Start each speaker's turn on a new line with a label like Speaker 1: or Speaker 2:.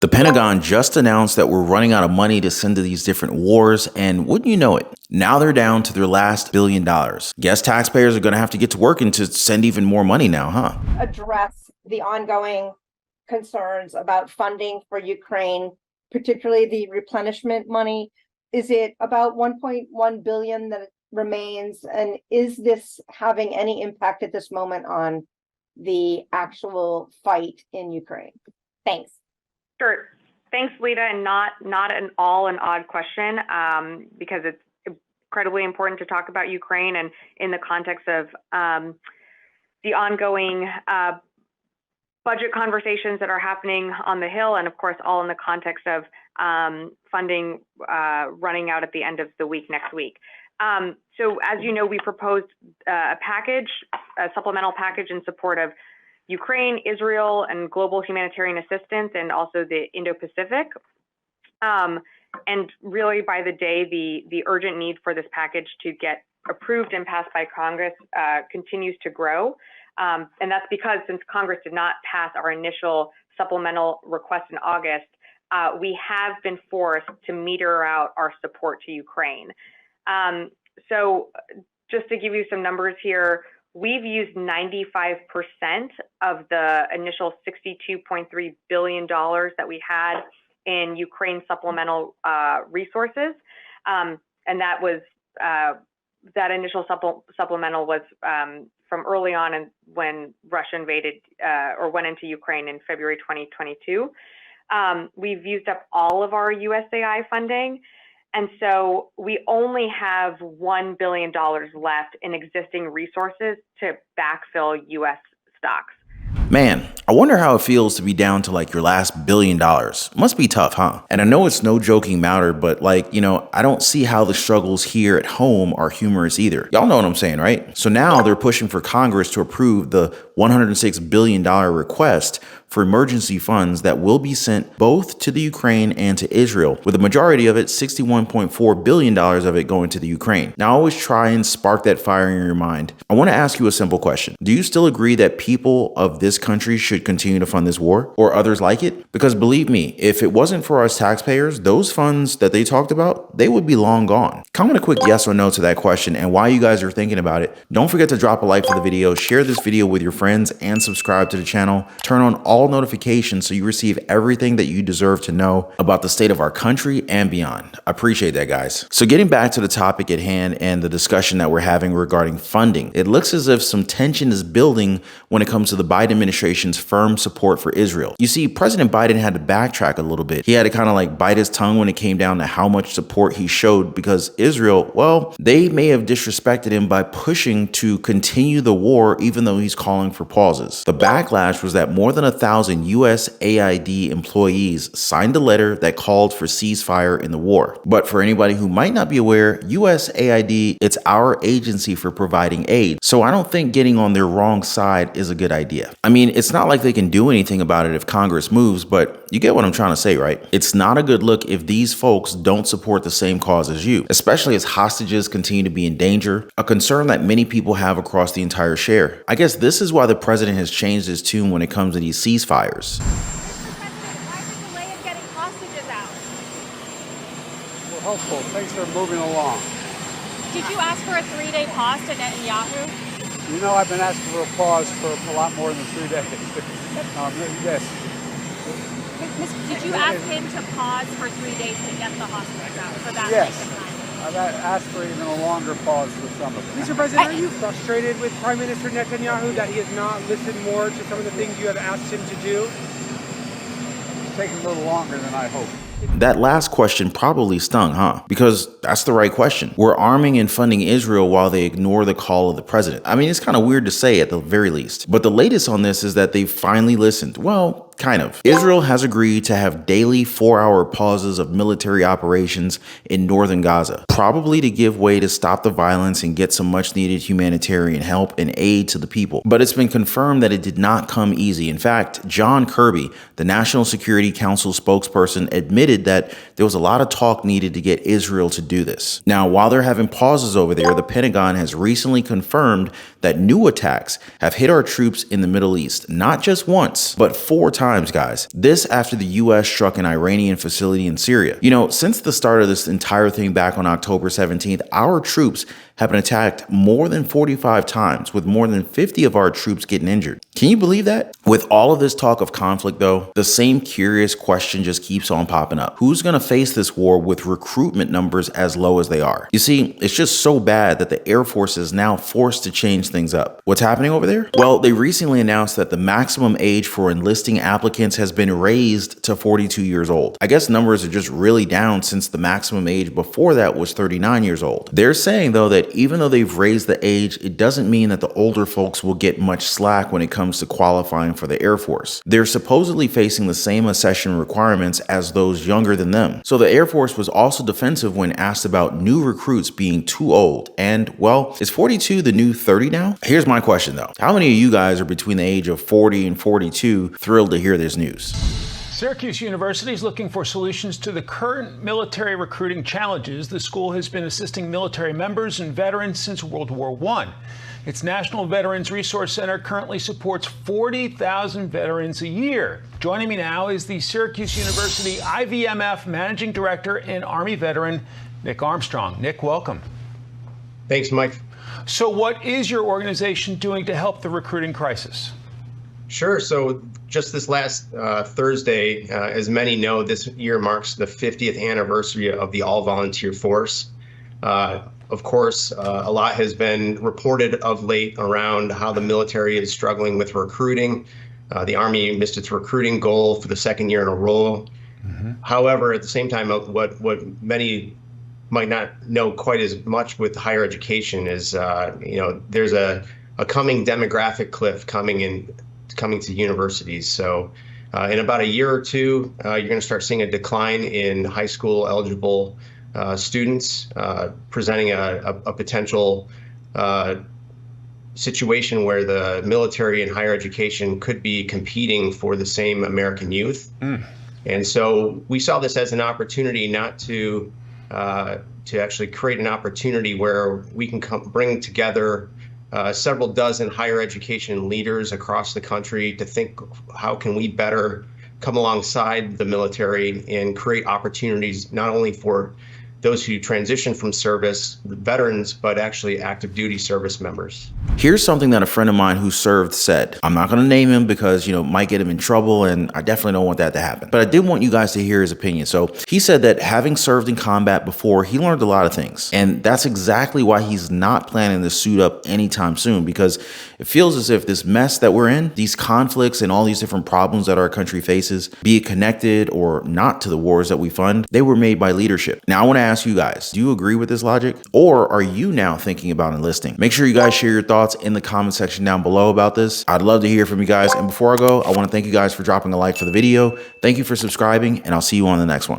Speaker 1: The Pentagon just announced that we're running out of money to send to these different wars, and wouldn't you know it, now they're down to their last $1 billion. Guess taxpayers are going to have to get to work and to send even more money now, huh?
Speaker 2: Address the ongoing concerns about funding for Ukraine, particularly the replenishment money. Is it about 1.1 billion that remains? And is this having any impact at this moment on the actual fight in Ukraine? Thanks.
Speaker 3: Sure. Thanks, Lita, and not an odd question, because it's incredibly important to talk about Ukraine and in the context of the ongoing budget conversations that are happening on the Hill, and of course, all in the context of funding running out at the end of the week next week. So as you know, we proposed a supplemental package in support of Ukraine, Israel, and global humanitarian assistance, and also the Indo-Pacific. And really, by the day, the urgent need for this package to get approved and passed by Congress continues to grow. And that's because since Congress did not pass our initial supplemental request in August, we have been forced to meter out our support to Ukraine. So just to give you some numbers here, we've used 95% of the initial $62.3 billion that we had in Ukraine supplemental resources. And that was that initial supplemental was from early on and when Russia invaded or went into Ukraine in February 2022. We've used up all of our USAI funding. And so we only have $1 billion left in existing resources to backfill U.S. stocks.
Speaker 1: Man, I wonder how it feels to be down to like your last $1 billion. Must be tough, huh? And I know it's no joking matter, but I don't see how the struggles here at home are humorous either. Y'all know what I'm saying, right? So now they're pushing for Congress to approve the $106 billion request for emergency funds that will be sent both to the Ukraine and to Israel, with the majority of it, $61.4 billion of it going to the Ukraine. Now, I always try and spark that fire in your mind. I want to ask you a simple question. Do you still agree that people of this country should continue to fund this war or others like it? Because believe me, if it wasn't for us taxpayers, those funds that they talked about, they would be long gone. Comment a quick yes or no to that question and why you guys are thinking about it. Don't forget to drop a like for the video, share this video with your friends, and subscribe to the channel. Turn on all notifications so you receive everything that you deserve to know about the state of our country and beyond. I appreciate that, guys. So getting back to the topic at hand and the discussion that we're having regarding funding, it looks as if some tension is building when it comes to the Biden administration's firm support for Israel. You see, President Biden had to backtrack a little bit. He had to kind of like bite his tongue when it came down to how much support he showed, because Israel, well, they may have disrespected him by pushing to continue the war even though he's calling for pauses. The backlash was that more than 1,000 USAID employees signed a letter that called for ceasefire in the war. But for anybody who might not be aware, USAID, it's our agency for providing aid. So I don't think getting on their wrong side is a good idea. I mean, it's not like they can do anything about it if Congress moves, but you get what I'm trying to say, right? It's not a good look if these folks don't support the same cause as you, especially as hostages continue to be in danger, a concern that many people have across the entire share. I guess this is why the president has changed his tune when it comes to these ceasefires.
Speaker 4: Mr. President, why is the delay in getting hostages out?
Speaker 5: We're hopeful. Things are moving along.
Speaker 4: Did you ask for a 3-day pause to Netanyahu?
Speaker 5: You know, I've been asking for a pause for a lot more than 3 days. Yes.
Speaker 4: Did you ask him to pause for 3 days to get the hostages out for that
Speaker 5: Yes.
Speaker 4: length of time?
Speaker 5: I've asked for even a longer pause for some of them.
Speaker 6: Mr. President, are you frustrated with Prime Minister Netanyahu that he has not listened more to some of the things you have asked him to do?
Speaker 5: It's taking a little longer than I hoped.
Speaker 1: That last question probably stung, huh? Because that's the right question. We're arming and funding Israel while they ignore the call of the president. I mean, it's kind of weird to say at the very least. But the latest on this is that they've finally listened. Well, kind of. Israel has agreed to have daily 4-hour pauses of military operations in northern Gaza, probably to give way to stop the violence and get some much needed humanitarian help and aid to the people. But it's been confirmed that it did not come easy. In fact, John Kirby, the National Security Council spokesperson, admitted that there was a lot of talk needed to get Israel to do this. Now, while they're having pauses over there, the Pentagon has recently confirmed that new attacks have hit our troops in the Middle East, not just once, but 4 times, guys. This after the US struck an Iranian facility in Syria. You know, since the start of this entire thing back on October 17th, our troops have been attacked more than 45 times, with more than 50 of our troops getting injured. Can you believe that? With all of this talk of conflict, though, the same curious question just keeps on popping up. Who's going to face this war with recruitment numbers as low as they are? You see, it's just so bad that the Air Force is now forced to change things up. What's happening over there? Well, they recently announced that the maximum age for enlisting applicants has been raised to 42 years old. I guess numbers are just really down since the maximum age before that was 39 years old. They're saying, though, that even though they've raised the age, it doesn't mean that the older folks will get much slack when it comes to qualifying for the Air Force. They're supposedly facing the same accession requirements as those younger than them. So the Air Force was also defensive when asked about new recruits being too old. And, well, is 42 the new 30 now? Here's my question, though. How many of you guys are between the age of 40 and 42 thrilled to hear this news?
Speaker 7: Syracuse University is looking for solutions to the current military recruiting challenges. The school has been assisting military members and veterans since World War I. Its National Veterans Resource Center currently supports 40,000 veterans a year. Joining me now is the Syracuse University IVMF Managing Director and Army veteran, Nick Armstrong. Nick, welcome.
Speaker 8: Thanks, Mike.
Speaker 7: So what is your organization doing to help the recruiting crisis?
Speaker 8: Sure. So just this last Thursday, as many know, this year marks the 50th anniversary of the all-volunteer force. Of course, a lot has been reported of late around how the military is struggling with recruiting. The Army missed its recruiting goal for the 2nd year in a row. However, at the same time, what many might not know quite as much with higher education is, there's a coming demographic cliff coming to universities. So in about a year or two, you're going to start seeing a decline in high school eligible students, presenting a potential situation where the military and higher education could be competing for the same American youth. And so we saw this as an opportunity not to actually create an opportunity where we can bring together several dozen higher education leaders across the country to think, how can we better come alongside the military and create opportunities not only for those who transition from service, veterans, but actually active duty service members.
Speaker 1: Here's something that a friend of mine who served said. I'm not going to name him because, might get him in trouble, and I definitely don't want that to happen. But I did want you guys to hear his opinion. So he said that having served in combat before, he learned a lot of things. And that's exactly why he's not planning to suit up anytime soon, because it feels as if this mess that we're in, these conflicts and all these different problems that our country faces, be it connected or not to the wars that we fund, they were made by leadership. Now I want to ask you guys, do you agree with this logic? Or are you now thinking about enlisting? Make sure you guys share your thoughts in the comment section down below about this. I'd love to hear from you guys. And before I go, I want to thank you guys for dropping a like for the video. Thank you for subscribing, and I'll see you on the next one.